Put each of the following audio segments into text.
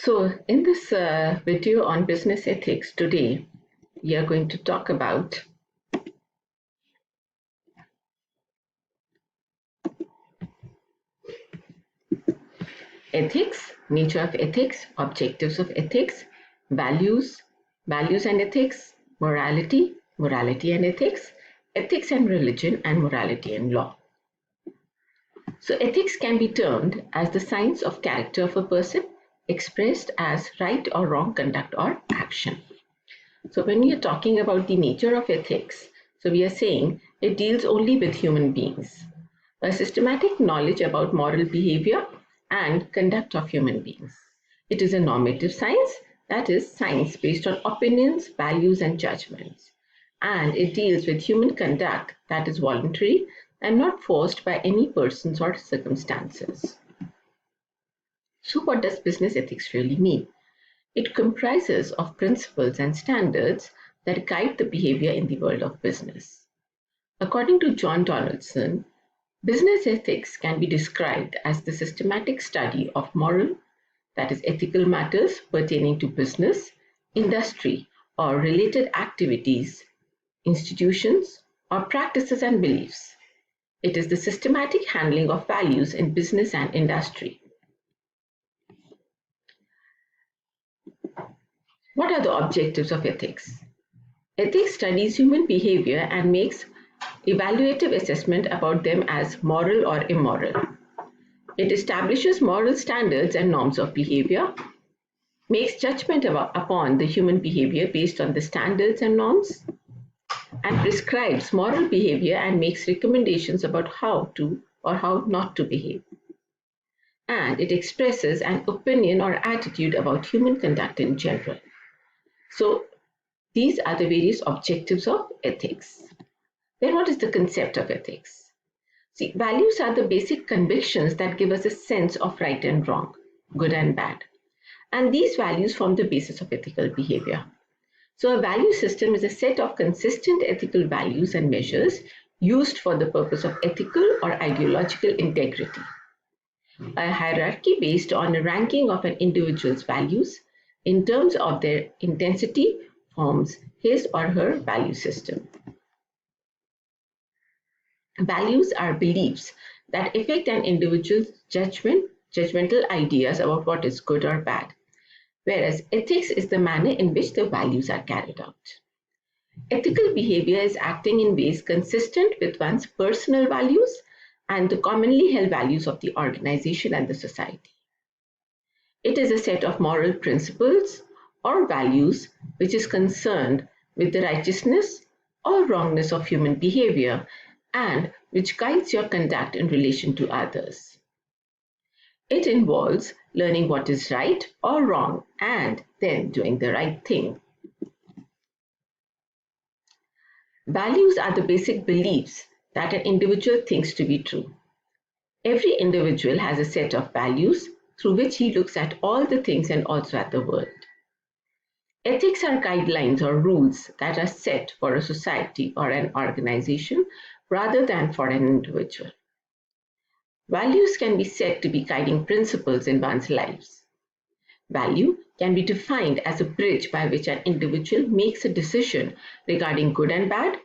So in this video on business ethics today, we are going to talk about ethics, nature of ethics, objectives of ethics, values, values and ethics, morality, morality and ethics, ethics and religion, and morality and law. So ethics can be termed as the science of character of a person expressed as right or wrong conduct or action. So when we are talking about the nature of ethics, so we are saying it deals only with human beings, a systematic knowledge about moral behavior and conduct of human beings. It is a normative science, that is science based on opinions, values and judgments. And it deals with human conduct that is voluntary and not forced by any persons or circumstances. So what does business ethics really mean? It comprises of principles and standards that guide the behavior in the world of business. According to John Donaldson, business ethics can be described as the systematic study of moral, that is ethical matters pertaining to business, industry, or related activities, institutions, or practices and beliefs. It is the systematic handling of values in business and industry. What are the objectives of ethics? Ethics studies human behavior and makes evaluative assessment about them as moral or immoral. It establishes moral standards and norms of behavior, makes judgment upon the human behavior based on the standards and norms, and prescribes moral behavior and makes recommendations about how to or how not to behave. And it expresses an opinion or attitude about human conduct in general. So these are the various objectives of ethics. Then what is the concept of ethics? See, values are the basic convictions that give us a sense of right and wrong, good and bad. And these values form the basis of ethical behavior. So a value system is a set of consistent ethical values and measures used for the purpose of ethical or ideological integrity. A hierarchy based on a ranking of an individual's values in terms of their intensity forms his or her value system. Values are beliefs that affect an individual's judgmental ideas about what is good or bad, whereas ethics is the manner in which the values are carried out. Ethical behavior is acting in ways consistent with one's personal values and the commonly held values of the organization and the society. It is a set of moral principles or values which is concerned with the righteousness or wrongness of human behavior and which guides your conduct in relation to others. It involves learning what is right or wrong and then doing the right thing. Values are the basic beliefs that an individual thinks to be true. Every individual has a set of values through which he looks at all the things and also at the world. Ethics are guidelines or rules that are set for a society or an organization rather than for an individual. Values can be said to be guiding principles in one's lives. Value can be defined as a bridge by which an individual makes a decision regarding good and bad,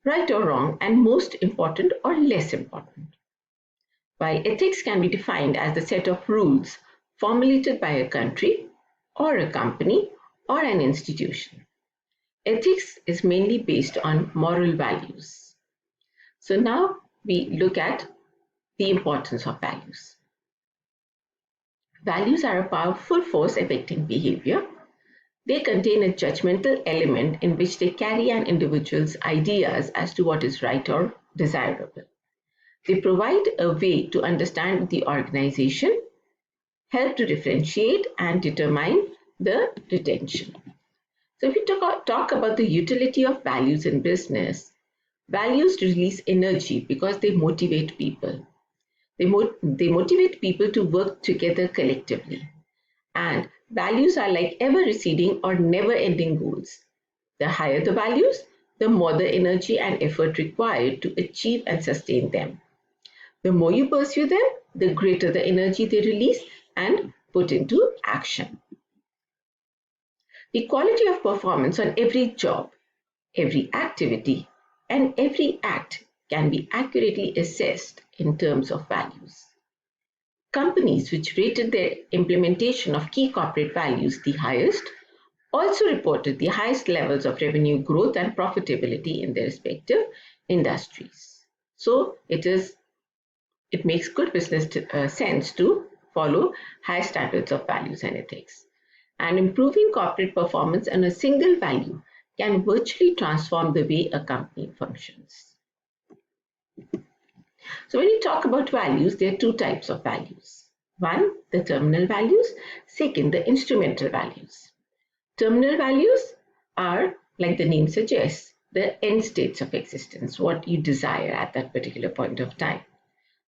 right or wrong, and most important or less important. While ethics can be defined as the set of rules formulated by a country or a company or an institution. Ethics is mainly based on moral values. So now we look at the importance of values. Values are a powerful force affecting behavior. They contain a judgmental element in which they carry an individual's ideas as to what is right or desirable. They provide a way to understand the organization, help to differentiate and determine the retention. So if we talk about the utility of values in business, values release energy because they motivate people. They motivate people to work together collectively. And values are like ever-receding or never-ending goals. The higher the values, the more the energy and effort required to achieve and sustain them. The more you pursue them, the greater the energy they release and put into action. The quality of performance on every job, every activity, and every act can be accurately assessed in terms of values. Companies which rated their implementation of key corporate values the highest also reported the highest levels of revenue growth and profitability in their respective industries. So it makes good business sense to follow high standards of values and ethics. And improving corporate performance on a single value can virtually transform the way a company functions. So when you talk about values, there are two types of values. One, the terminal values. Second, the instrumental values. Terminal values are, like the name suggests, the end states of existence, what you desire at that particular point of time,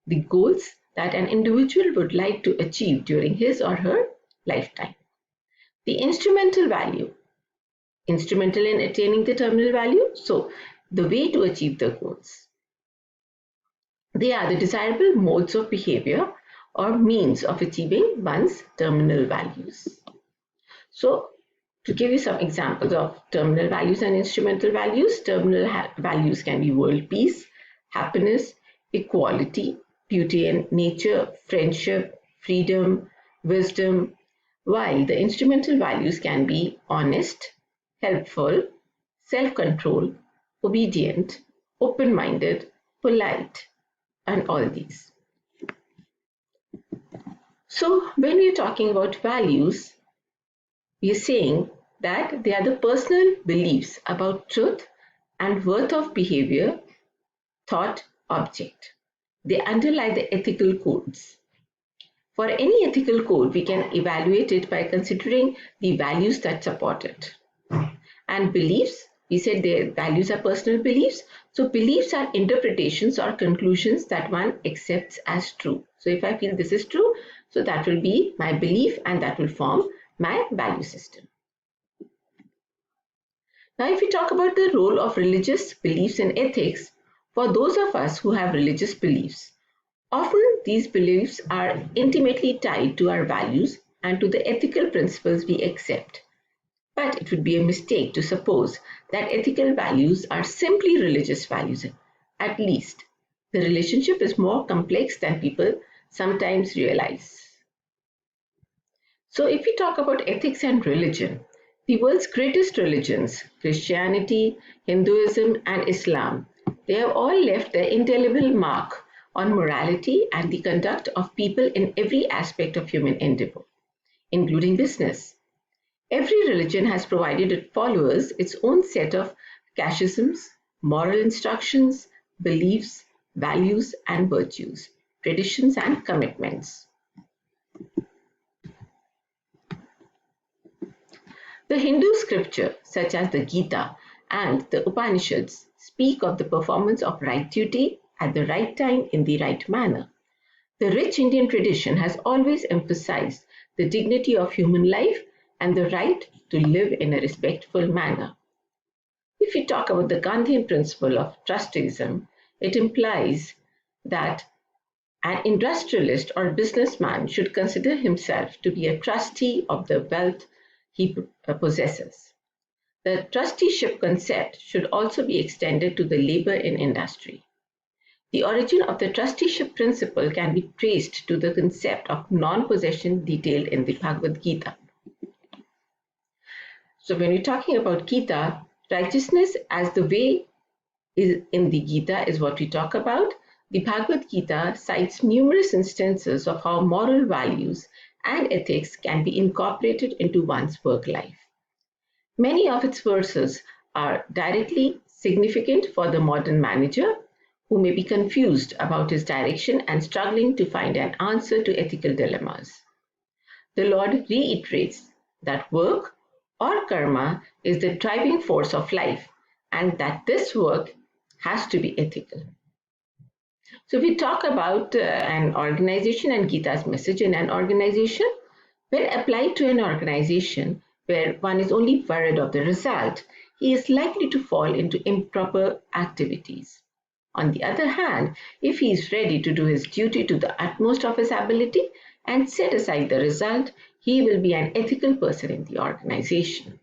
the goals that an individual would like to achieve during his or her lifetime. The instrumental value, instrumental in attaining the terminal value, so the way to achieve the goals. They are the desirable modes of behavior or means of achieving one's terminal values. So, to give you some examples of terminal values and instrumental values, terminal values can be world peace, happiness, equality, beauty and nature, friendship, freedom, wisdom, while the instrumental values can be honest, helpful, self-control, obedient, open-minded, polite, and all these. So when we're talking about values, we're saying that they are the personal beliefs about truth and worth of behavior, thought, object. They underlie the ethical codes. For any ethical code, we can evaluate it by considering the values that support it. And beliefs, we said their values are personal beliefs. So beliefs are interpretations or conclusions that one accepts as true. So if I feel this is true, so that will be my belief and that will form my value system. Now, if we talk about the role of religious beliefs in ethics, for those of us who have religious beliefs, often these beliefs are intimately tied to our values and to the ethical principles we accept. But it would be a mistake to suppose that ethical values are simply religious values. At least, the relationship is more complex than people sometimes realize. So if we talk about ethics and religion, the world's greatest religions, Christianity, Hinduism, and Islam, they have all left their indelible mark on morality and the conduct of people in every aspect of human endeavor, including business. Every religion has provided its followers its own set of catechisms, moral instructions, beliefs, values, and virtues, traditions, and commitments. The Hindu scripture, such as the Gita and the Upanishads, speak of the performance of right duty at the right time in the right manner. The rich Indian tradition has always emphasized the dignity of human life and the right to live in a respectful manner. If we talk about the Gandhian principle of trusteeism, it implies that an industrialist or businessman should consider himself to be a trustee of the wealth he possesses. The trusteeship concept should also be extended to the labor in industry. The origin of the trusteeship principle can be traced to the concept of non-possession detailed in the Bhagavad Gita. So when we're talking about Gita, righteousness as the way is in the Gita is what we talk about. The Bhagavad Gita cites numerous instances of how moral values and ethics can be incorporated into one's work life. Many of its verses are directly significant for the modern manager who may be confused about his direction and struggling to find an answer to ethical dilemmas. The Lord reiterates that work or karma is the driving force of life and that this work has to be ethical. So we talk about an organization and Gita's message in an organization. When applied to an organization where one is only worried of the result, he is likely to fall into improper activities. On the other hand, if he is ready to do his duty to the utmost of his ability and set aside the result, he will be an ethical person in the organization.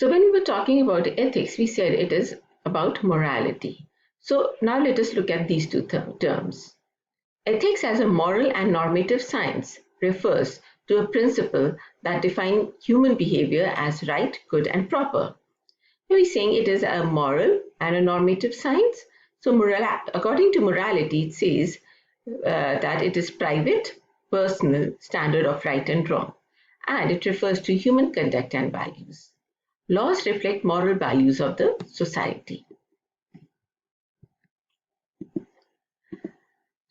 So when we were talking about ethics, we said it is about morality. So now let us look at these two terms. Ethics as a moral and normative science refers to a principle that defines human behavior as right, good, and proper. We're saying it is a moral and a normative science. So according to morality, it says that it is private, personal standard of right and wrong, and it refers to human conduct and values. Laws reflect moral values of the society.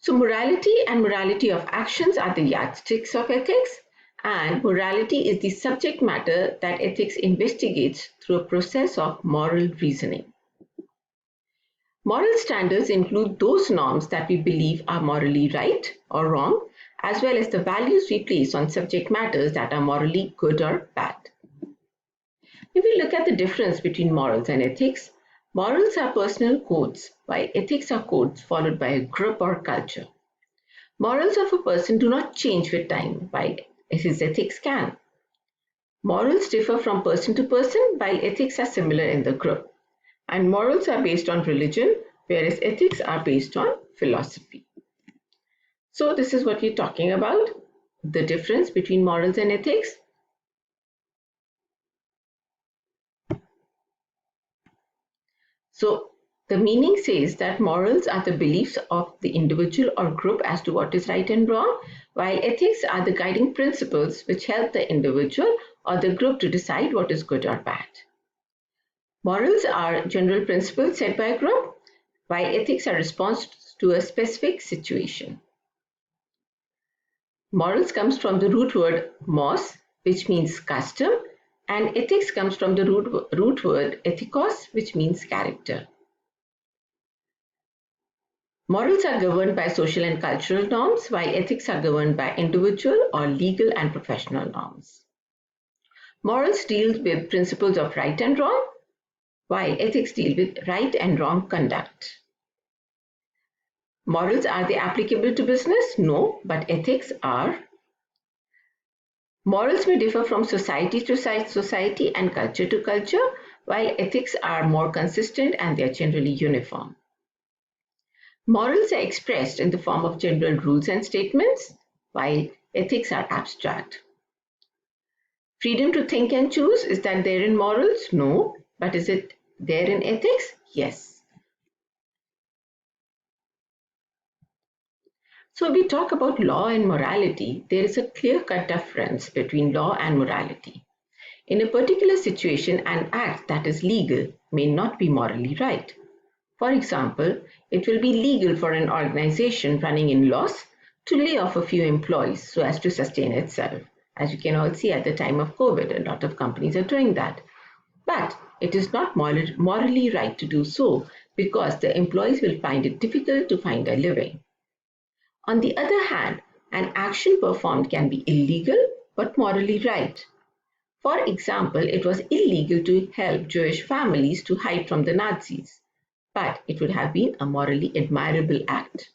So morality and morality of actions are the yardsticks of ethics, and morality is the subject matter that ethics investigates through a process of moral reasoning. Moral standards include those norms that we believe are morally right or wrong, as well as the values we place on subject matters that are morally good or bad. If we look at the difference between morals and ethics, morals are personal codes, while ethics are codes followed by a group or culture. Morals of a person do not change with time, while his ethics can. Morals differ from person to person, while ethics are similar in the group. And morals are based on religion, whereas ethics are based on philosophy. So this is what we're talking about, the difference between morals and ethics. So the meaning says that morals are the beliefs of the individual or group as to what is right and wrong, while ethics are the guiding principles which help the individual or the group to decide what is good or bad. Morals are general principles set by a group, while ethics are responses to a specific situation. Morals comes from the root word mos, which means custom, and ethics comes from the root word ethikos, which means character. Morals are governed by social and cultural norms, while ethics are governed by individual or legal and professional norms. Morals deal with principles of right and wrong, while ethics deal with right and wrong conduct. Morals, are they applicable to business? No, but ethics are. Morals may differ from society to society and culture to culture, while ethics are more consistent and they are generally uniform. Morals are expressed in the form of general rules and statements, while ethics are abstract. Freedom to think and choose, is that there in morals? No. But is it there in ethics? Yes. So when we talk about law and morality, there is a clear-cut difference between law and morality. In a particular situation, an act that is legal may not be morally right. For example, it will be legal for an organization running in loss to lay off a few employees so as to sustain itself. As you can all see, at the time of COVID, a lot of companies are doing that. But it is not morally right to do so because the employees will find it difficult to find a living. On the other hand, an action performed can be illegal but morally right. For example, it was illegal to help Jewish families to hide from the Nazis, but it would have been a morally admirable act.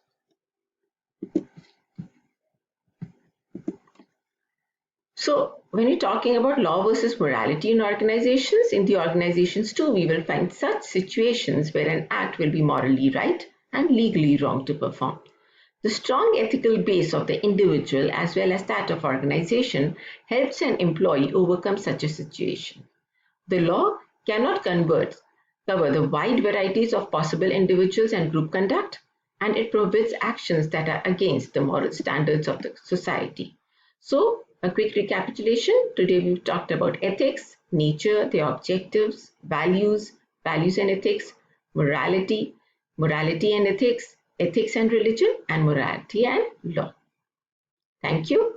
So when you're talking about law versus morality in organizations, in the organizations too, we will find such situations where an act will be morally right and legally wrong to perform. The strong ethical base of the individual as well as that of organization helps an employee overcome such a situation. The law cannot cover the wide varieties of possible individuals and group conduct, and it prohibits actions that are against the moral standards of the society. So, a quick recapitulation. Today we've talked about ethics, nature, their objectives, values and ethics, morality, morality and ethics, ethics and religion, and morality and law. Thank you.